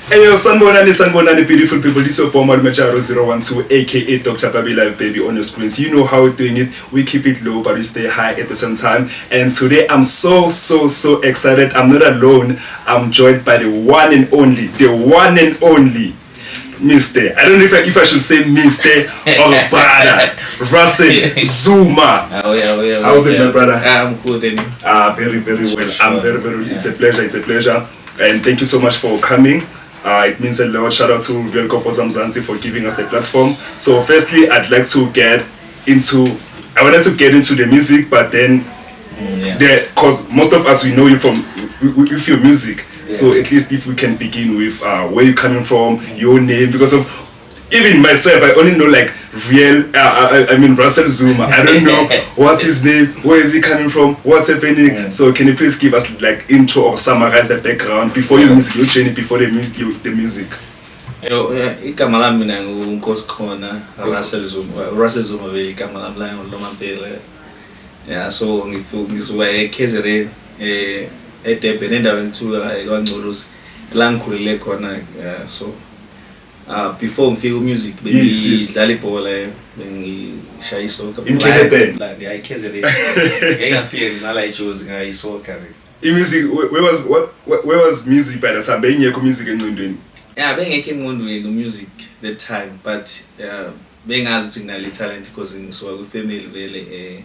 Hey yo, Sanbonani, beautiful people. This is your Bomar Macharo 012, aka Dr. Baby Live Baby on your screens. You know how we're doing it. We keep it low, but we stay high at the same time. And today I'm so excited. I'm not alone. I'm joined by the one and only, Mr. I don't know if I should say Mr. or brother. Russell Zuma. How's it, my brother? I'm good, and you? Very well. Sure. I'm very. It's a pleasure. And thank you so much for coming. It means a lot. Shout out to Real Kopoza Mzansi for giving us the platform. So firstly, I wanted to get into the music, but then because most of us, we know you from with your music. Yeah. So at least if we can begin with where you're coming from, your name, because of even myself, I only know like Russell Zuma. I don't know what's his name, where is he coming from, what's happening. Yeah. So can you please give us like intro or summarize the background before your music, your journey before the music? Igama lami mina nguNkosi Khona Russell Zuma igama lami la ngolomampela. Yeah, so ngisuka eKZN eDurban endaweni kuthiwa kwaNgcolosi la ngikhulele khona. So before ngifika music bengidlala ibhola bengishaya isoccer in KZN la KZN ngeke ngidlala iJozi ngayi soccer. Music where was music by that time? Bengekho music engcondweni. Yeah, bengekho engqondweni music that time, but bengazi ukuthi nginale talent because ngisuka ku family vele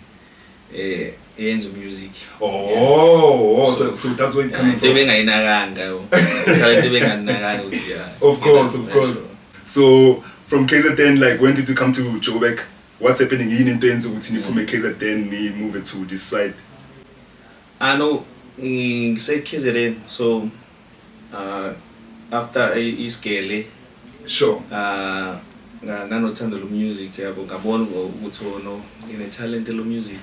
yenza music. So that's where it coming from. Bengayinakanga talent benganakanga ukuthi Of course. So from KZN, like when did you come to Joburg? What's happening in intense ukuthi niphume KZN ni move it to this side? I know say KZN, so after isigele sure nganothanda lo music yabo ngabona ukuthi no ine talent lo music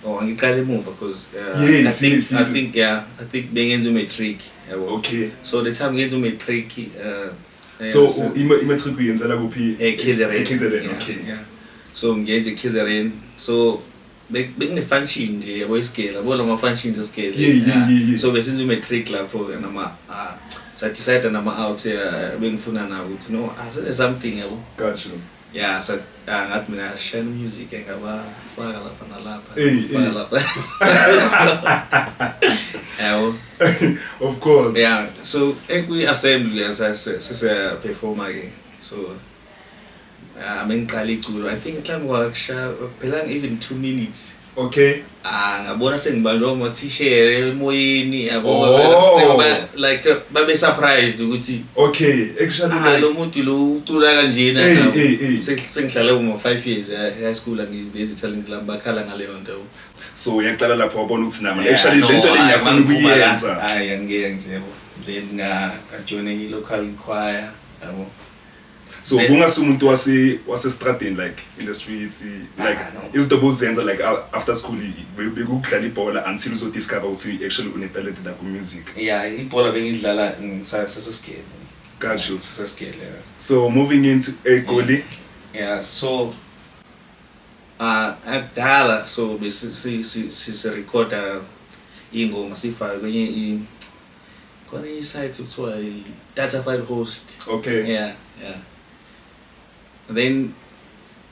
ngiqale emuva because I think bengenza umatric yabo. Okay, so the time ngenza umatric so imatric uyenzela kuphi? KZN. Okay, yeah. So ngenza KZN, so bekune function nje yabo isigele yabo lama functions esigele. Yeah. So besenza umatric lapho nama so I decided I'm out bengifuna na ukuthi no there's something yabo. Got you. Yeah, so ngathi mina share music engaba faka lapha nalapha. Faka lapha. Yeah. Of course. Yeah, so we assembly as a performer again. So mengiqala iculo, I think time wakusha phela even 2 minutes. Okay. Ngabona sengibanjwa ama t-shirt emoyeni yabo like babe surprised ukuthi okay actually lo muntu lo ucula kanjena sengihlala uma 5 years high school ngiveza talent lami bakhala ngaleyo nto. So uyaqala lapho wabona ukuthi nama actually lento lengiyakhona ukuyenza. Angeke nje then ngajoin i-local choir yabo. So kungasho umuntu wase stradini like in the streets like izinto bozenza like after school bekudlala ibhola until uzo discover ukuthi actually une talent na ku music. Yeah, ibhola bengidlala saseskele. Got you. Saseskele. So moving into eGoli. Yeah, so adala so si recorder ingoma sifaka kwenye kwenye site kuthiwa data file host. Okay. Yeah. Then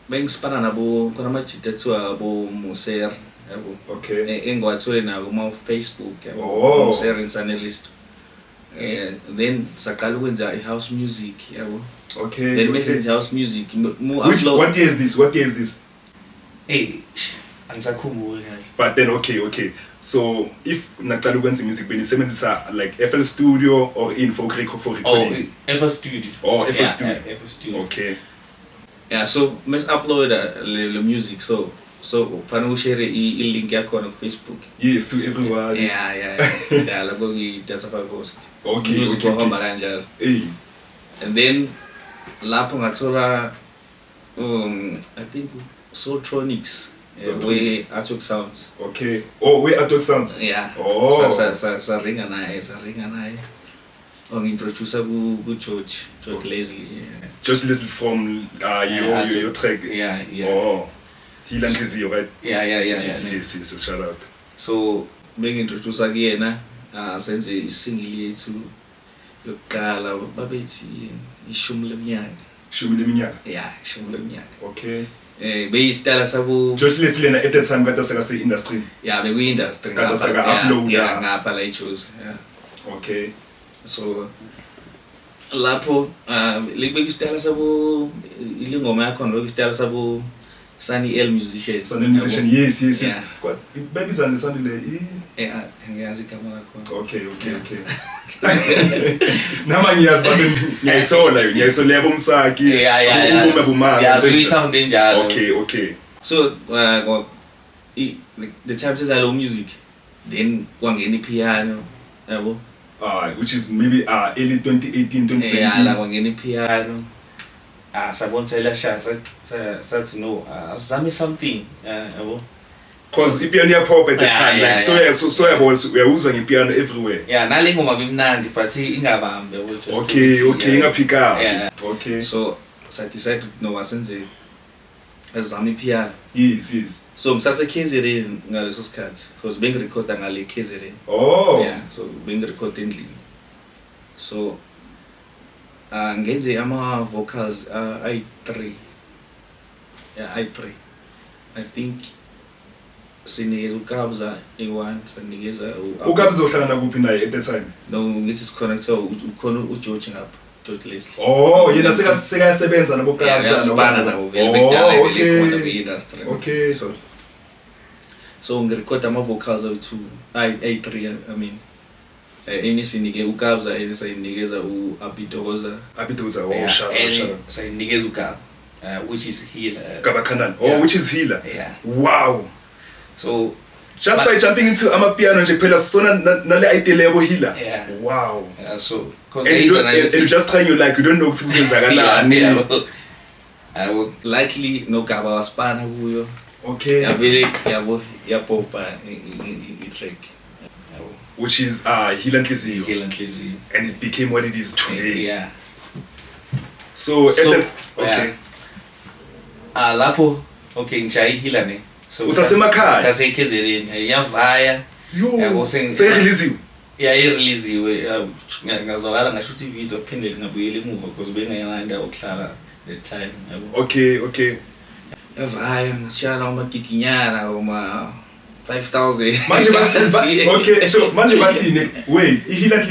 bengisipana nabo khona amajita kuthiwa abo Muser yabo. Okay. Engwathole na kuma Facebook yabo. Muser Insaneristo. Then saqala ukwenza i-house music yabo. Okay. Then message house music What year is this? Angisakhumbuli. But then okay. So if naqala ukwenza music benisebenzisa like FL Studio or for recording? FL Studio. FL Studio. FL Studio. Okay. Yeah, so let's upload the music so fanele share i-link yakho on Facebook. Yes, to everyone. Yeah. Lapho data file host. Okay. Music wahamba kanjalo. And then lapho ngathola I think Soultronics. Way Artwork Sounds. Okay. Way Artwork Sounds. Yeah. Sa ringa naye. Introduce ku George Leslie. Yeah. George Leslie from your track. Yeah. He lands you right. Yeah. Yes, shout out. So being introduced kuyena senze isingle yethu yokuqala babethi ishumi leminyaka. Shumi leminyaka. Yeah, ishumi leminyaka. Okay. Beyistala sabo George Leslie na at that time kade saka se industry. Yeah, beku industry Kade saka upload. Yeah, ngapha la iChoose. Yeah. Okay. So lapho libekistala sabo ilingoma yakho lokistala sabo Sunny L musician. Sunny musician. Yes. Baby Sunny le. Yeah, ngiyazi igama lakho. Okay. Nama ngiyazi babe ngiyayithola yabo umsaki. Yeah. Ubume bumanga. Yeah, we sound njalo. Okay. So the times is I music. Then wangeni piano, yabo. Which is maybe early 2018, 2019. Yeah, la wangeni piano. Sabonsela sha sathi no asizame something yabo. Cause ipiano ya pop at the time like so yabo uyawuza ngepiano everywhere. Yeah, nale ngoma bimnandi but ingabambe just. Okay, ingaphika. Yeah. Okay. So decided no wasenze asizame piano. Yes. So ngisase KZN ngaleso sikhathi because bengirecorda ngale KZN. Oh. Yeah, so bengirecorda endlini. So ngenze ama vocals I3. Yeah, I3. I think sinikeza uKabza e1 sinikeza uKabza uhlangana kuphi naye at the time? No, ngithi siconnector ukhona uGeorge ngapha, George Leslie. Oh, yena sekasebenza nabo Kabza nabo nabo vele bekudala vele khona kwi-industry. Okay. So ngirecorda ama vocals awu2 I3 I mean enisinike uKabza esayinikeza uAbidoza. Oh, sure. Sayinikeza uKabza which is Healer. Kaba Khanani. Oh, which is Healer. Yeah. Wow. So just by jumping into amapiano nje phela sona nale idea lebo Healer. Yeah. Wow. Yeah, so cause and you just trying you like you don't know ukuthi kuzenzakalani. I would likely no Kaba waspana kuyo. Okay. Yabo yapopa i-track. Which is Healer Nhliziyo. And it became what it is today. Yeah. So okay. Lapho okay ngishaye Healer ne. So usasemakhaya. Sase KZN yavaya. Yo. Seyireleasiwe. Yeah, ireleasiwe. Ngazwakala ngashuthi video phindele ngabuyela emuva because bengayanda okuhlala that time yabo. Okay. Yavaya ngashala umagiginyana uma 5,000. Manje bathi okay, so manje bathini wait, iHealer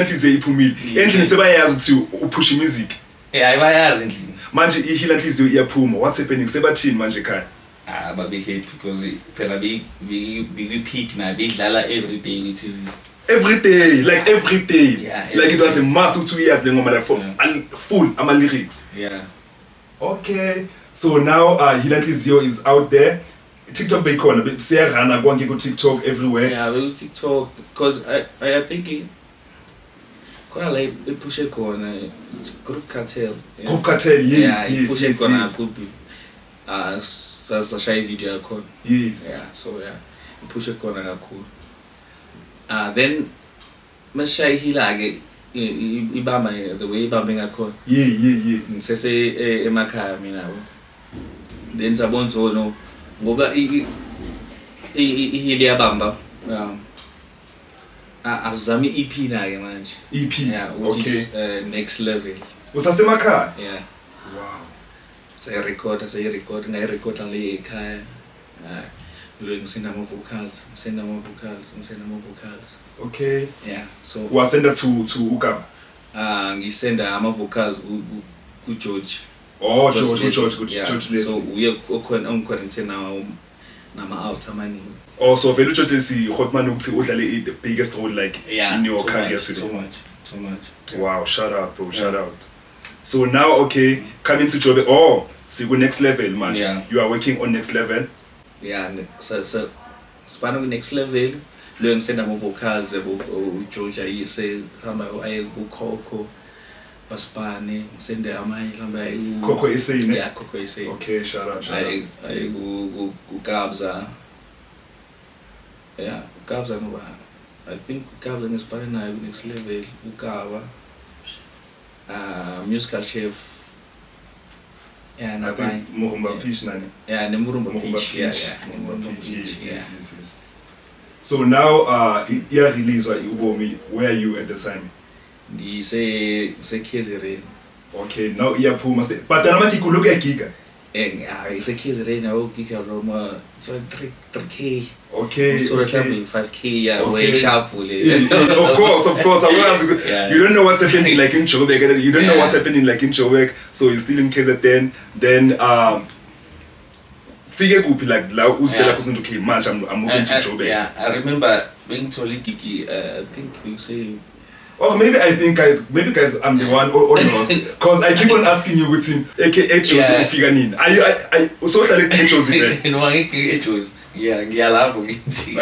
Nhliziyo iphumile. Endlini sebayazi ukuthi upush music. Yeah, bayazi endlini. Manje iHealer Nhliziyo iyaphuma. What's happening? Sebathini manje ekhaya? Babe happy because phela we peak na bidlala every day with TV. Every day. Yeah, like it was a must to 2 years ngoma like full ama lyrics. Yeah. Okay. So now Healer Nhliziyo is out there. TikTok bekhona siyarana konke ku TikTok everywhere. Yeah, we TikTok because I think khona la ipushe khona it's Groove Cartel. Groove Cartel, yes. Ipushe khona kuphi. Sasha video yakho. Yes. Yeah, so ipushe khona kakhulu. Then mashayi Healer ke ibamba the way ibambe ngakhona. Yeah. Ngisese emakhaya mina bo. Then sabonzo no ngoba iHealer yabamba azami EP na ke manje. EP. Yeah, which is next level. Usasemakhaya? Yeah. Wow. Sayirecord ngayirecorda le ekhaya. Lo ngisenda ama vocals. Okay. Yeah. So wasenda to uKaba. Ngisenda ama vocals ku George. Oh, George Leslie. So uye okhona ongquarantine now nama out amaningi. Oh, so vele uJohn Leslie Hotman ukuthi udlale the biggest role like in your career today. So much. Yeah. Wow, shout out bro, shout out. So now okay, coming to Jobe. Oh, see we next level man. Yeah. You are working on next level. Yeah, so spanning next level. Lo ngisenda ama vocals George ayise hamba aye ku Coco. Basipane ngisende amanye mhlawumbe Coco SA ne? Yeah, Coco SA. Okay, shout out. Ayi uKabza. Yeah, uKabza ngoba I think uKabza ngisipane naye ku next level uKaba. Musical chef. Yeah, nabanye Murumba Peach nani? Yeah, Murumba Peach. Yeah. Yes. So now release uBomi, where are you at the time? KZN. Okay, now iyaphuma but then amagiga look egiga. KZN awugiga noma 3k. Okay. So okay. 5k way sharp. Of course. You don't know what's happening like in Joburg. You don't know what's happening like in Joburg. So you're still in KZN. Then figure kuphi like la uzitshela ukuthi okay manje I'm moving to Joburg. Yeah, I remember being told gigi I think we say maybe guys I'm the one or lost because I keep on asking you with him aka Jozi ufika nini are you so hlale eJozi vele no ngeke eJozi yeah ngiyalapho ngithi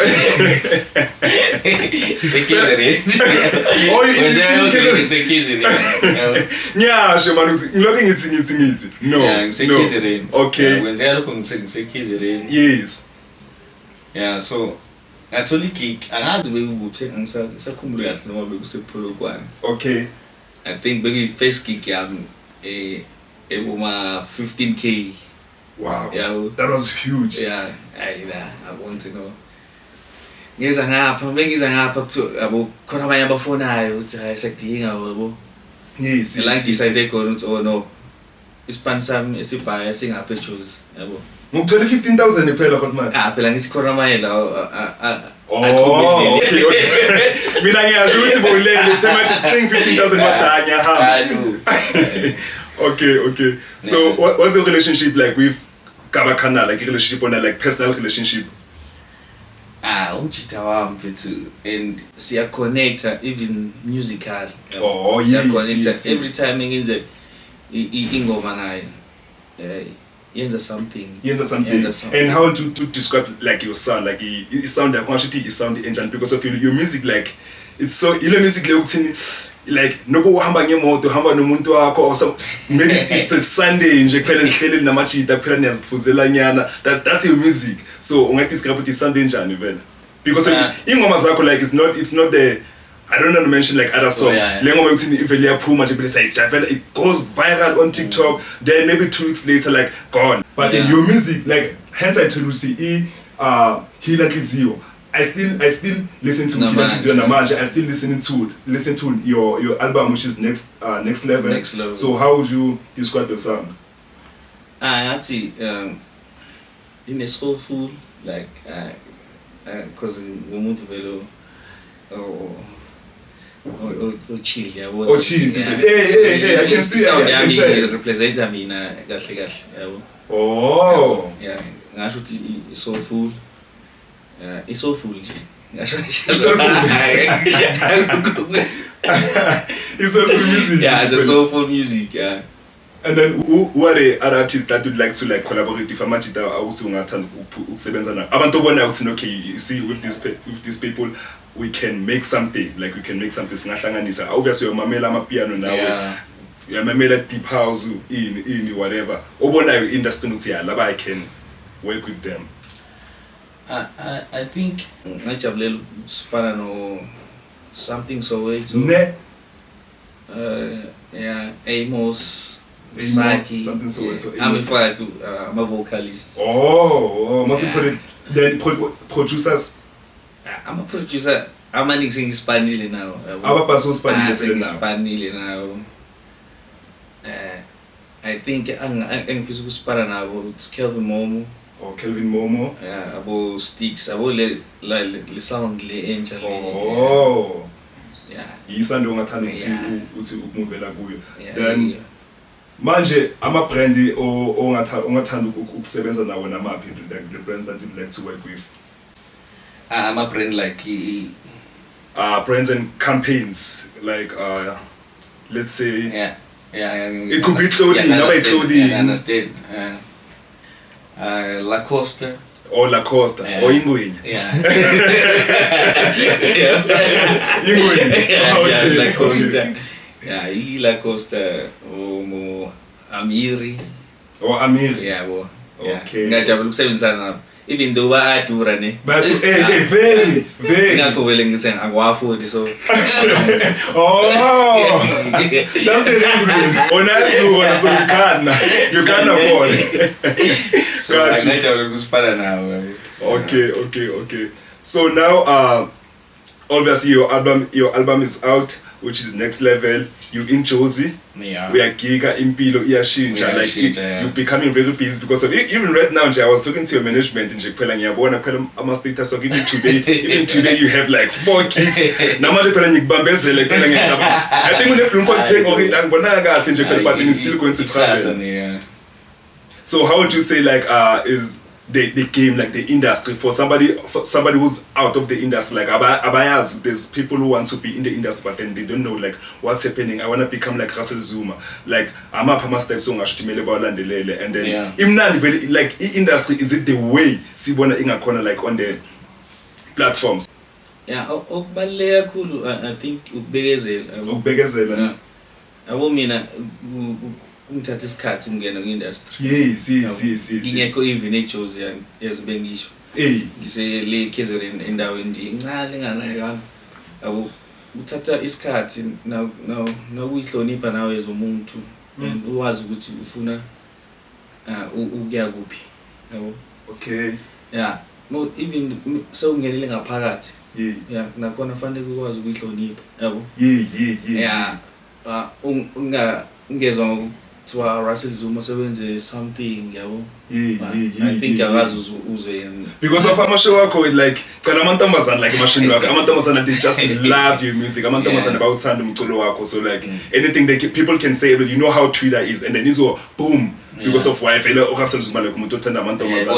ngiyasho man ngilokho ngithi no okay kwenzeka lokho ngisekizereni yes yeah so ngatholi gig angazi bekuphi ngisakhumbula kahle noma bekusepolokwane okay I think bekuyi first gig yami eboma 15k. Wow, yeah, that was huge. Yeah, I want to know. Ngiza ngapha kuthiwa yabo khona abanye abafonayo ukuthi hayi sekudinga yabo. Yes. Like decide khona ukuthi oh no. Ispan sami esibhaya singapha eJozi yabo. Ngokuthola 15,000 phela kodwa manje. Phela ngithi khona manje la okay. Mina ngiyasho ukuthi bolele uthe manje cling 15,000 wathanya hamba. Okay. So what's your relationship like with Kabakana, like a relationship on a like personal relationship? Umchita wami mfethu and siya connect even musical. Oh yes. Every time ngenze ingoma naye yenza something. And how to describe like your sound, like it sound like quantity is sound engine because of your music, like it's so ile music le ukuthini like nobo uhamba ngemoto uhamba nomuntu wakho or some maybe it's a Sunday nje kuphela nihleli namachita kuphela niyaziphuzela nyana that's your music. So ungathi describe ukuthi Sunday njani vele because ingoma zakho like it's not the I don't want to mention like other songs. Le ngoma ukuthi ivele yaphuma nje bese sayijavela it goes viral on TikTok then maybe 2 weeks later like gone. But then your music like hence I told you see Hila Kizio I still listen to Hila Kizio namanje. I still listen to your album which is next level. So how would you describe your sound? Actually in a soulful like cause umuntu vele chill yabo. Chill. Hey, I can see it represents mina kahle yabo. Oh. Yeah, ngasho ukuthi soulful. It's soulful nje. It's soulful music. Yeah, the soulful music, yeah. And then who are the other artists that would like to like collaborate with amajita awuthi ungathanda ukusebenza nabo? Abantu obona ukuthi okay, you see with these people we can make something singahlanganisa. Obviously uyamamela amapiano nawe. Uyamamela deep house in whatever. Obona industry ukuthi yeah, laba I can work with them. I think ngajabulela sipana no something so it's yeah, Amos Saki, something so I'm a vocalist. Oh, must be put it then producers. I'm a producer. I'm singing Spanish now. Spanish now. I think I'm physical Spanish now. It's Kelvin Momo. Oh, Kelvin Momo. Yeah, about sticks. About le sound le angel. Oh. Yeah. Yisanda ongathanda ukuthi ukumuvela kuyo. Then manje ama brand ongathanda ukusebenza nawo namaphi like the brand that you'd like to work with? I'm a brand like brands and campaigns like let's say yeah it could be clothing, I understand. Lacoste or Lacoste or Ingwenya. Ingwenya. Lacoste. Yeah, Lacoste or Amiri. Or Amiri. Yeah, bo. Okay. Ngajabula ukusebenzisana nabo. Even though bayadura ne. But very. Ngakho vele ngithi angwa-afford so. Oh. That's the reason. So you can't afford. So ngajabula ukusipana nawo. Okay. So now obviously your album is out, which is Next Level. You in Jozi. Yeah. We are giga impilo iyashintsha, like you're becoming very busy because of even right now. I was talking to your management and phela ngiyabona phela ama status of even today you have like 4 gigs. Namanje phela ngikubambezele phela ngiyacabanga. I think une Bloemfontein okay angibona kahle nje phela but you're still going to travel. Yeah. So how would you say like is the game, like the industry, for somebody who's out of the industry, like abayaz, there's people who want to be in the industry but then they don't know like what's happening. I want to become like Russell Zuma, like ama steps ongashitimele bawalandelele, and then imnandi like industry, is it the way sibona ingakhona like on the platforms? Yeah, okubaluleke kakhulu I think ukubekezela yabo mina ngithatha isikhathi ngena ku-industry. Yes. Ingekho even eJozi yazibe ngisho ngisele KZN endaweni nje incane nganayo yabo uthatha isikhathi nokuyihlonipha nawe as umuntu and uwazi ukuthi ufuna ukuya kuphi yabo. Okay. Yeah, no, even so ungenele ngaphakathi nakhona fanele ukwazi ukuyihlonipha yabo. Yeah, ungezwa to Russell Zuma sebenze something yabo. I think akazi uzwe because of amashow wakho like kana amantombazana like amashini wakho amantombazana they just love your music, amantombazana bawuthanda umculo wakho, so like anything that people can say, you know how Twitter is, and then izo boom because of why vele Russell Zuma like umuntu othanda amantombazana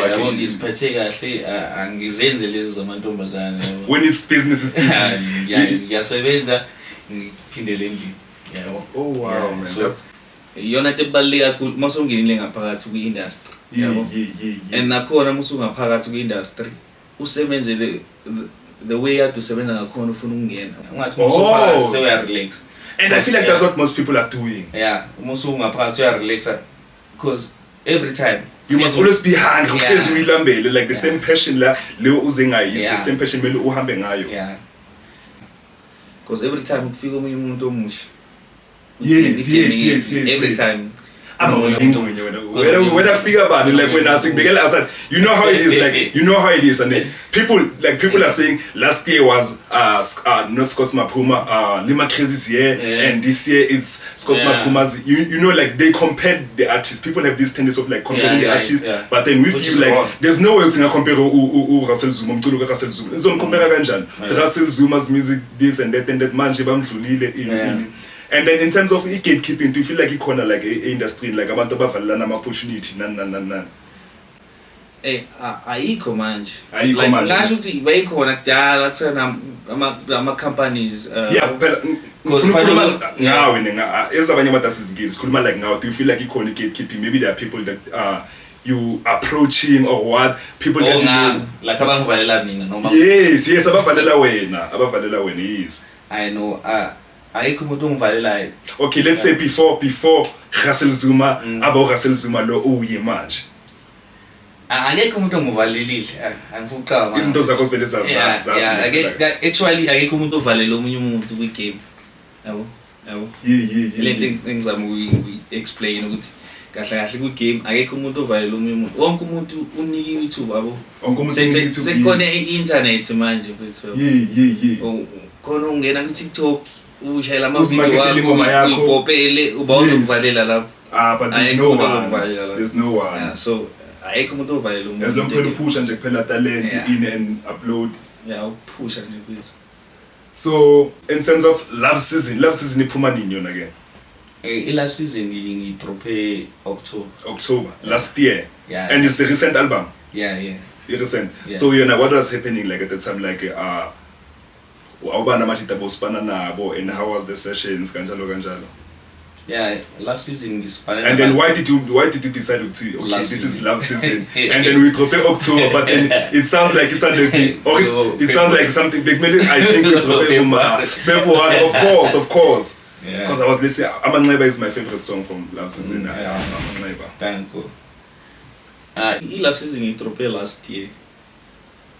yabo ngiziphethe kahle angizenze lezi zamantombazana when it's business ngiyasebenza ngiphindele endlini yabo. Oh wow, man, so that's yona tebaleka kakhulu masongenile ngaphakathi kwi-industry yabo. And nakhona musungaphakathi kwi-industry usebenze the way you have to sebenza ngakhona ufuna ukungena ungathi musuphakathi seya relax, and I feel like that's what most people are doing. Yeah, musungaphakathi seya relax because every time you must always be hungry, uhlezi uyilambele like the same passion la leyo uze ngayo is the same passion mele uhambe ngayo. Yeah, because every time ufika omunye umuntu omusha. Yes. Every time. When I figure about it, like when I sing, I said, you know how it is, like you know how it is, and then people are saying last year was not Scott's Mapuma, Lima Crazy's year, and this year it's Scott's Mapuma's. You know, like they compared the artists. People have this tendency of like comparing the artists, but then with you, like there's no way to compare Russell Zuma, Russell Zuma. It's on compare kanjani. So Russell Zuma's music, this and that manje bamdlulile. And then in terms of gatekeeping, do you feel like you corner like a industry like abantu abavalelana ama opportunity nan? Ayikho manje. Ngasho ukuthi bayikhona kudala kuthana ama companies phela ngawe ezabanye abantu asizigili sikhuluma like ngawe. Do you feel like ikhona gatekeeping? Maybe there are people that you approaching or what people that you know like abangivalela mina noma yes abavalela wena yes I know ayikho umuntu ongivalelayo. Okay, let's say before Russell Zuma abo Russell Zuma lo uye manje angekho umuntu ongivalelile angifuqa manje izinto zakho vele zazi actually akekho umuntu ovalela omunye umuntu kwi game yabo. Lento engizama uku-explain ukuthi kahle kwi game akekho umuntu ovalela omunye umuntu, wonke umuntu unikiwe ithuba yabo. Sekhona i-internet manje mfethu khona ungena ku TikTok ushayela amavideo wakho uyipopele ubawuzokuvalela lapho. But there's no one. Yeah, so ayikho umuntu ovalela umuntu. As long as upusha nje kuphela talent in and upload. Yeah, upusha nje mfethu. So in terms of love season iphuma nini yona ke? I-love season ngidrope October last year. Yeah. And it's the recent album. Yeah. Recent. So what was happening like at the time, like awubana manje bospana nabo, and how was the sessions kanjalo? Yeah, love season ngisipana. And then why did you decide to okay this is love season and then we drop it October, but then it sounds like it's it sounds like something big. I think we drop it February, of course. Yeah. Because I was listening. Amanxeba is my favorite song from love season. Amanxeba. Thank you. I-love season ngidrope last year.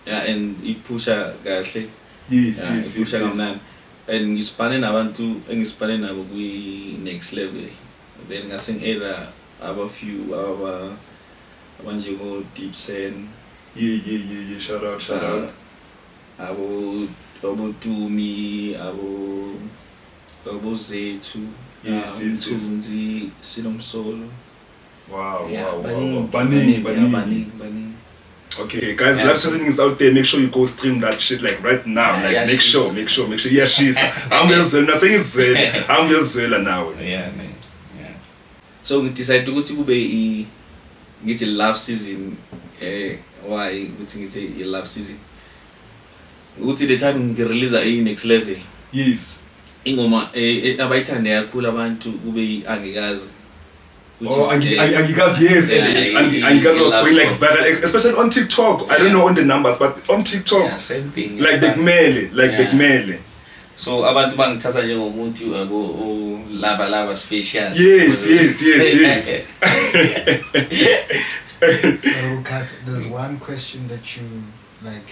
Yeah, and ipusha kahle. Yes. Kamnandi. And ngisipane nabantu engisipane nabo kwi Next Level. Then ngasing either aba few abanje go Deep Sen. Yeah. Shout out. Abo abo Dumi, abo Zethu, Mthunzi, Sinomsolo. Wow, Yeah, wow. Baning. Okay, guys, let's listening is out there. Make sure you go stream that shit like right now. Like yeah, make sure. Yeah, she's. I'm just saying it's I'm just now. Yeah, man. Yeah. So we decided to go to get a love season. Why? We think it's a love season. We the time we release a next level. Yes. Ingoma abayithande kakhulu abantu kube angikazi. Oh, Angikazi, yes. Angikazi was going like viral, especially on TikTok. I don't know on the numbers, but on TikTok. Yeah, same thing. Like Big Mele. So abantu bangithatha njengomuntu lava special. Yes. So Kat, there's one question that you like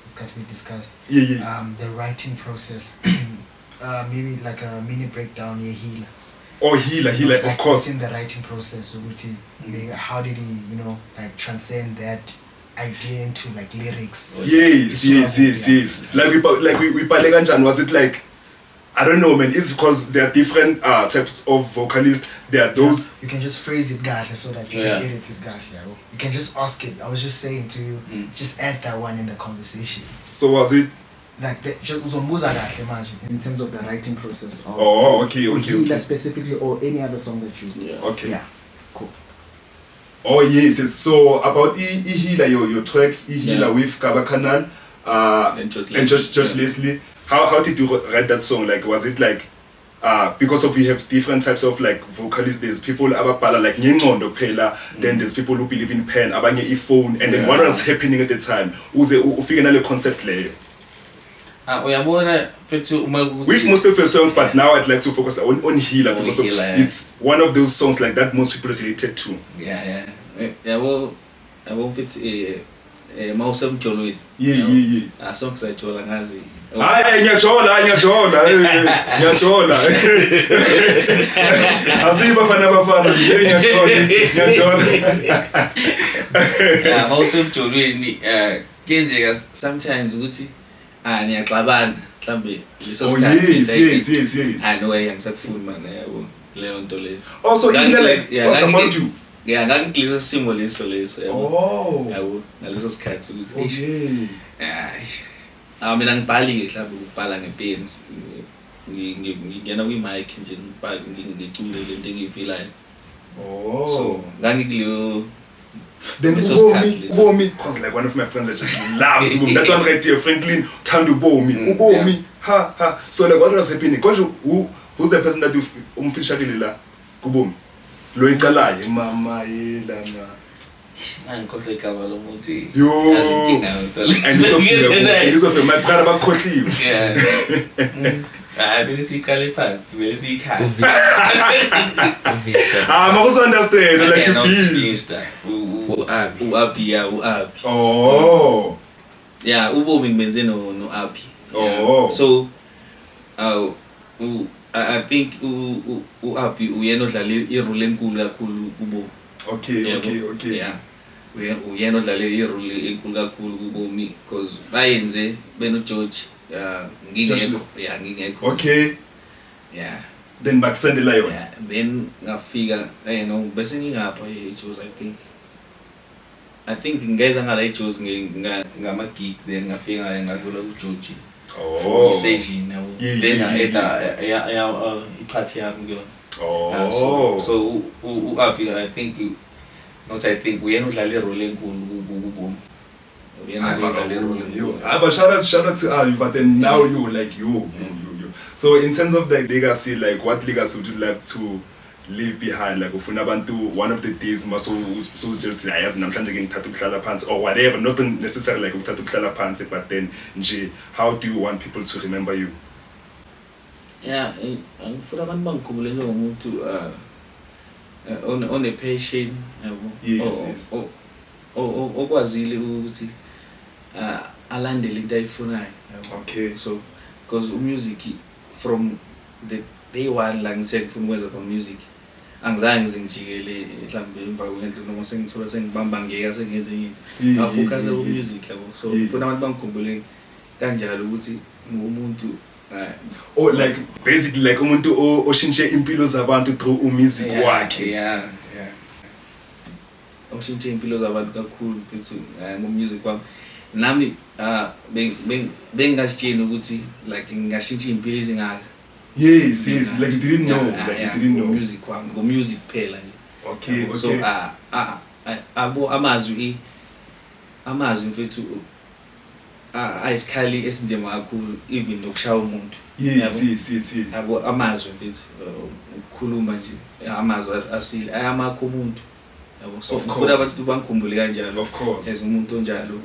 it's got to be discussed. Yeah. The writing process. Maybe like a mini breakdown healer. Oh, healer, of course. In the writing process, so how did he, like transcend that idea into like lyrics? Yes. Like we Paleganjan, was it like, I don't know, man. It's because there are different types of vocalists. There are those. You can just phrase it, gahle, so that you can edit it, gahle. You can just ask it. I was just saying to you, just add that one in the conversation. So was it? Like just imagine in terms of the writing process. Okay. Healer specifically, or any other song that you do. Yeah. Okay. Yeah. Cool. Oh yes. So about healer, your track healer with Kaba Kanal, and George Leslie. How did you write that song? Like, was it like because of we have different types of like vocalists? There's people abapala like Nyengondo Pela, then there's people who believe in pen, abanye phone, and then what was happening at the time? Ufike nale concept layer. With most of your songs, but now I'd like to focus on healer because it's one of those songs like that most people related to. Yeah. Well, I won't fit mouse of Jolly. Yeah. Songs I told Ngazi. Nyachola. Asiba bafana nyachola. Yeah, mouse of Jolly. Kenze sometimes ukuthi niyaqabana mhlambe leso sikhathi yes. I know yangisakufuni man yabo leyo nto leyo. Also what's about you? Yeah, ngangikliso simo leso Oh. Yabo ngaleso sikhathi ukuthi mina ngibhali ke mhlambe ukubhala ngepens ngingena kwi-mic nje ngicule lento engiyifilayo. So ngangikuleyo. Then Ubomi, cause like one of my friends that just loves Ubomi. That one right here, Franklin Tandu Ubomi. Ha. So like what was happening? Who's the person that you umfishakile la kuBomi? Lo iqalayo mama yelana. Angikhohle igama lomuntu. Yo. And this of my brother bakhohliwe. Yeah. Bele sikale phansi, bele sikhasi. Makuso understand like you beast. Uapi. Oh. Yeah, Ubomi ngibenze no Api. Oh. So I think Uapi uyena odlala irole enkulu kakhulu kuBomi. Okay. Yeah. Uyena odlala irole enkulu kakhulu kuBomi because bayenze beno George ngingekho. Okay. Yeah. Then bakusendela yona. Yeah. Then ngafika bese ngingapha eJozi I think ngeza ngala eJozi ngama gig then ngafika ngadlula kuJoji. For session yabo. Then I iphathi yami kuyona. So uApi I think uyena udlala irole enkulu kuBomi. But shout out to Abi, but then now you like you. So in terms of the legacy, like what legacy would you like to leave behind? Like ufuna abantu one of the days so just ayazi namhlanje ngithatha ukuhlala phansi or whatever, not necessarily like ukuthatha ukuhlala phansi, but then nje how do you want people to remember you? Yeah, ngifuna abantu bangikhumbule njengomuntu on a patient yabo. Yes. Okwazile ukuthi alandele into ayifunayo. Okay. So because music from the day one la ngise ngifuna ukwenza from music angizange ngize ngijikele mhlambe emva kwendlu noma sengithola sengibamba ngeke sengenze into ngafocus ku music yabo. So ngifuna abantu bangikhumbule kanjalo ukuthi ngumuntu or like basically like umuntu oshintshe impilo zabantu through music wakhe. Yeah. Oshintshe impilo zabantu kakhulu futhi ngomusic wami. Nami bengasitsheni ukuthi like ngingashintsha impilo ezingaka. Yes, like you didn't know, you didn't know. Music wami, ngomusic phela nje. Okay. So amazwi mfethu ayisikhali esinzima kakhulu even nokushaya umuntu. Yes. Amazwi mfethu ukukhuluma nje amazwi asile ayamakho umuntu. So kuba abantu bangikhumbule kanjalo. Of course. As umuntu onjalo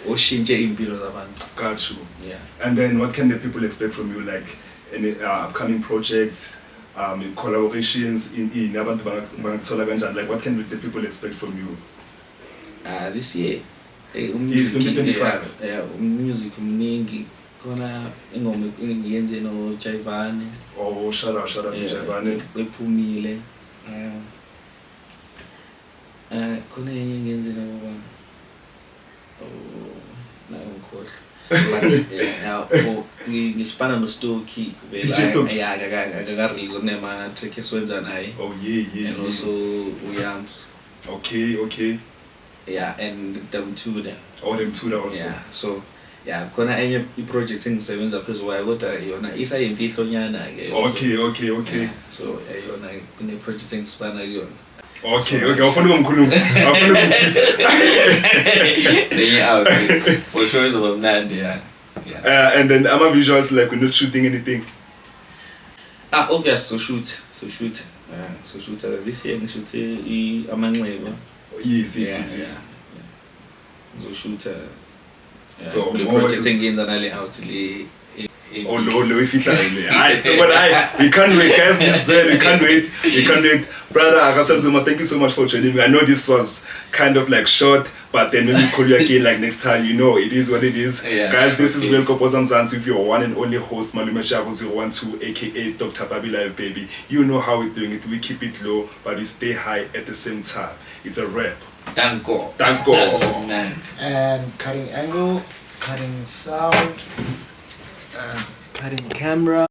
oshintshe impilo zabantu. Got you. Yeah. And then what can the people expect from you, like any upcoming projects, collaborations in abantu bangakuthola kanjani? Like what can the people expect from you? This year. Yes, 2025. Music mningi khona ingoma engiyenze no Jaivane. Oh, shout out to Jaivane. Bephumile. Khona enye ngiyenze no ngispana no Stoki vela akaka-release kunema track esiwenza naye. Oh yeah. And also Uyams. Okay. Yeah, and them two there. Them two there also. Yeah, so khona enye i-project engisebenza phezu kwayo kodwa yona isayimfihlo nyana ke. Okay. So yona kune-project engispana kuyona. Okay, awufuna ukumkhuluma. Then out. For sure is about Nandi, yeah. And then visuals, like we're not shooting anything. Obvious, so shoot. This year we shoot Amanweba. Yes. So shoot. So the project engines are nearly out. Oh no, if it's like so but we can't wait, guys. We can't wait. Brother Akasel Zuma, thank you so much for joining me. I know this was kind of like short, but then when we call you again like next time, you know it is what it is. Guys, this is Welcome Mzansi with your one and only host Malume Shabo 012 aka Dr. Baby Live Baby. You know how we're doing it. We keep it low but we stay high at the same time. It's a rap. Thank God. And cutting angle, cutting sound, cutting camera.